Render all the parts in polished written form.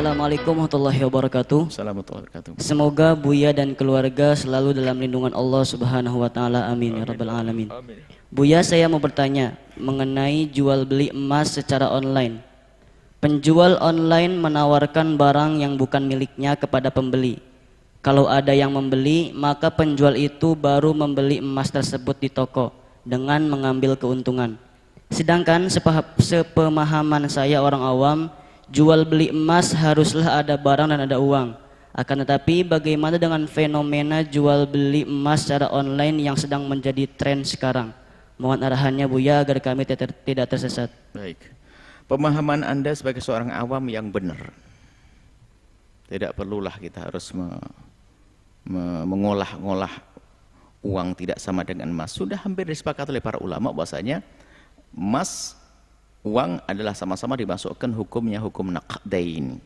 Assalamualaikum warahmatullahi wabarakatuh. Assalamualaikum warahmatullahi wabarakatuh. Semoga Buya dan keluarga selalu dalam lindungan Allah Subhanahu wa taala. Amin ya rabbal alamin. Buya, saya mau bertanya mengenai jual beli emas secara online. Penjual online menawarkan barang yang bukan miliknya kepada pembeli. Kalau ada yang membeli, maka penjual itu baru membeli emas tersebut di toko dengan mengambil keuntungan. Sedangkan sepemahaman saya orang awam, jual beli emas haruslah ada barang dan ada uang. Akan tetapi bagaimana dengan fenomena jual beli emas secara online yang sedang menjadi tren sekarang? Mohon arahannya Buya agar kami tidak tersesat. Baik. Pemahaman Anda sebagai seorang awam yang benar. Tidak perlulah kita harus mengolah-ngolah uang tidak sama dengan emas. Sudah hampir disepakati oleh para ulama bahwasanya emas, uang adalah sama-sama dimasukkan hukumnya hukum naqdain.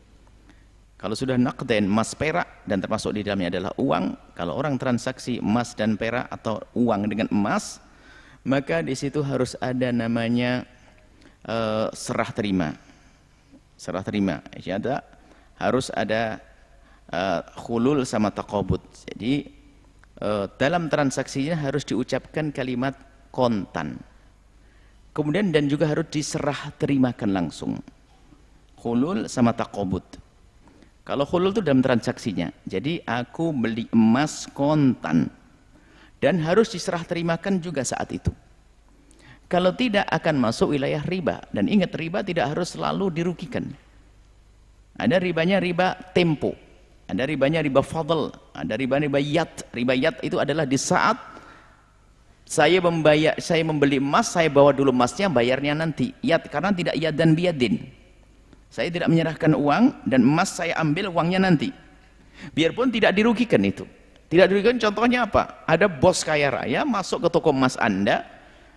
Kalau sudah naqdain, emas perak dan termasuk di dalamnya adalah uang, kalau orang transaksi emas dan perak atau uang dengan emas, maka di situ harus ada namanya serah terima. Serah terima. Jadi harus ada khulul sama taqabud. Jadi dalam transaksinya harus diucapkan kalimat kontan. Kemudian dan juga harus diserah terimakan langsung. Khulul sama taqabud. Kalau khulul itu dalam transaksinya. Jadi aku beli emas kontan dan harus diserah terimakan juga saat itu. Kalau tidak akan masuk wilayah riba. Dan ingat, riba tidak harus selalu dirugikan. Ada ribanya riba tempo. Ada ribanya riba fadl, ada riba yat. Riba yat itu adalah di saat saya membeli emas, saya bawa dulu emasnya, bayarnya nanti. Yat karena tidak yad dan biyadin. Saya tidak menyerahkan uang dan emas saya ambil uangnya nanti. Biarpun tidak dirugikan itu. Tidak dirugikan, contohnya apa? Ada bos kaya raya masuk ke toko emas Anda,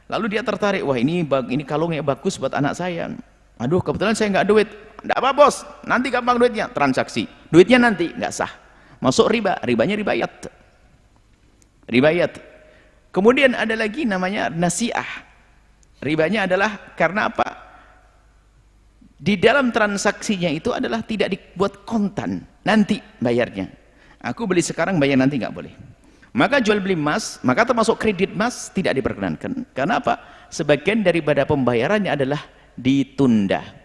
lalu dia tertarik, wah ini kalungnya bagus buat anak saya. Aduh, kebetulan saya nggak duit. Nggak apa bos, nanti gampang duitnya, transaksi. Duitnya nanti, nggak sah. Masuk riba, ribanya ribayat. Ribayat. Kemudian ada lagi namanya nasi'ah. Ribanya adalah karena apa? Di dalam transaksinya itu adalah tidak dibuat kontan. Nanti bayarnya. Aku beli sekarang, bayar nanti, nggak boleh. Maka jual beli emas, maka termasuk kredit emas tidak diperkenankan. Karena apa? Sebagian daripada pembayarannya adalah ditunda.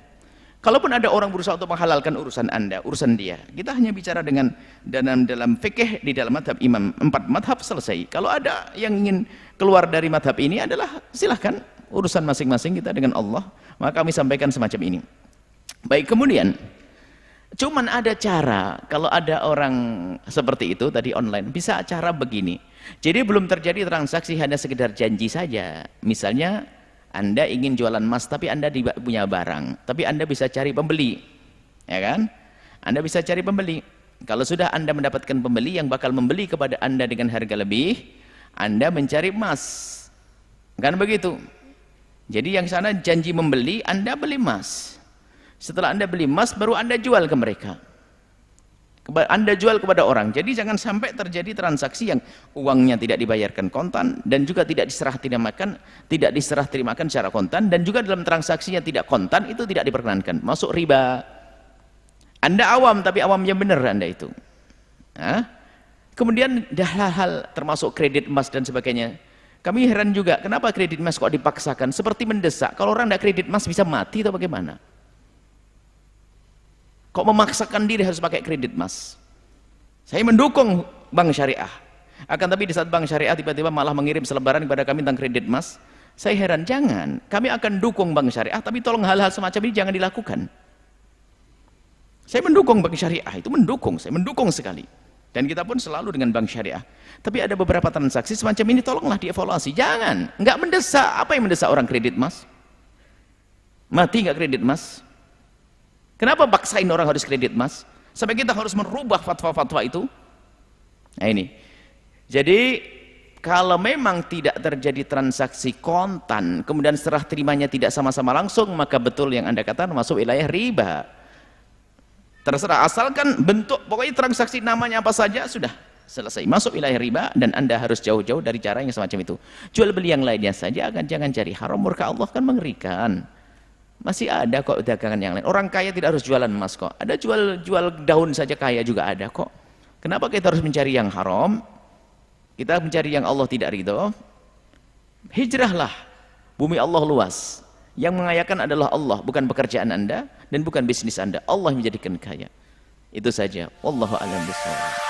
Kalaupun ada orang berusaha untuk menghalalkan urusan Anda, urusan dia, kita hanya bicara dengan dalam fikih di dalam madhab imam 4 madhab selesai. Kalau ada yang ingin keluar dari madhab ini adalah silahkan, urusan masing-masing kita dengan Allah. Maka kami sampaikan semacam ini. Baik, kemudian cuman ada cara, kalau ada orang seperti itu tadi online, bisa cara begini. Jadi belum terjadi transaksi, hanya sekedar janji saja. Misalnya Anda ingin jualan emas tapi Anda tidak punya barang, tapi Anda bisa cari pembeli, ya kan? Anda bisa cari pembeli. Kalau sudah Anda mendapatkan pembeli yang bakal membeli kepada Anda dengan harga lebih, Anda mencari emas, kan begitu? Jadi yang sana janji membeli, Anda beli emas. Setelah Anda beli emas, baru Anda jual ke mereka. Anda jual kepada orang. Jadi jangan sampai terjadi transaksi yang uangnya tidak dibayarkan kontan dan juga tidak diserah terimakan secara kontan, dan juga dalam transaksinya tidak kontan, itu tidak diperkenankan, masuk riba. Anda awam tapi awamnya benar Anda itu. Kemudian hal-hal termasuk kredit emas dan sebagainya. Kami heran juga kenapa kredit emas kok dipaksakan, seperti mendesak. Kalau orang tidak kredit emas bisa mati atau bagaimana? Kok memaksakan diri harus pakai kredit emas? Saya mendukung bank syariah. Akan tapi di saat bank syariah tiba-tiba malah mengirim selebaran kepada kami tentang kredit emas, saya heran. Jangan. Kami akan dukung bank syariah, tapi tolong hal-hal semacam ini jangan dilakukan. Saya mendukung bank syariah, itu mendukung. Saya mendukung sekali. Dan kita pun selalu dengan bank syariah. Tapi ada beberapa transaksi semacam ini, tolonglah dievaluasi. Jangan. Nggak mendesak. Apa yang mendesak orang kredit emas? Mati nggak kredit emas? Kenapa paksain orang harus kredit emas? Sampai kita harus merubah fatwa-fatwa itu? Nah ini. Jadi kalau memang tidak terjadi transaksi kontan, kemudian serah terimanya tidak sama-sama langsung, maka betul yang Anda katakan masuk wilayah riba. Terserah, asalkan bentuk, pokoknya transaksi namanya apa saja, sudah selesai. Masuk wilayah riba, dan Anda harus jauh-jauh dari cara yang semacam itu. Jual beli yang lainnya saja, jangan cari haram, murka Allah kan mengerikan. Masih ada kok dagangan yang lain. Orang kaya tidak harus jualan emas kok. Ada jual daun saja kaya juga ada kok. Kenapa kita harus mencari yang haram? Kita mencari yang Allah tidak ridho. Hijrahlah. Bumi Allah luas. Yang mengayakan adalah Allah, bukan pekerjaan Anda dan bukan bisnis Anda. Allah yang menjadikan kaya. Itu saja. Wallahu a'lam bishawab.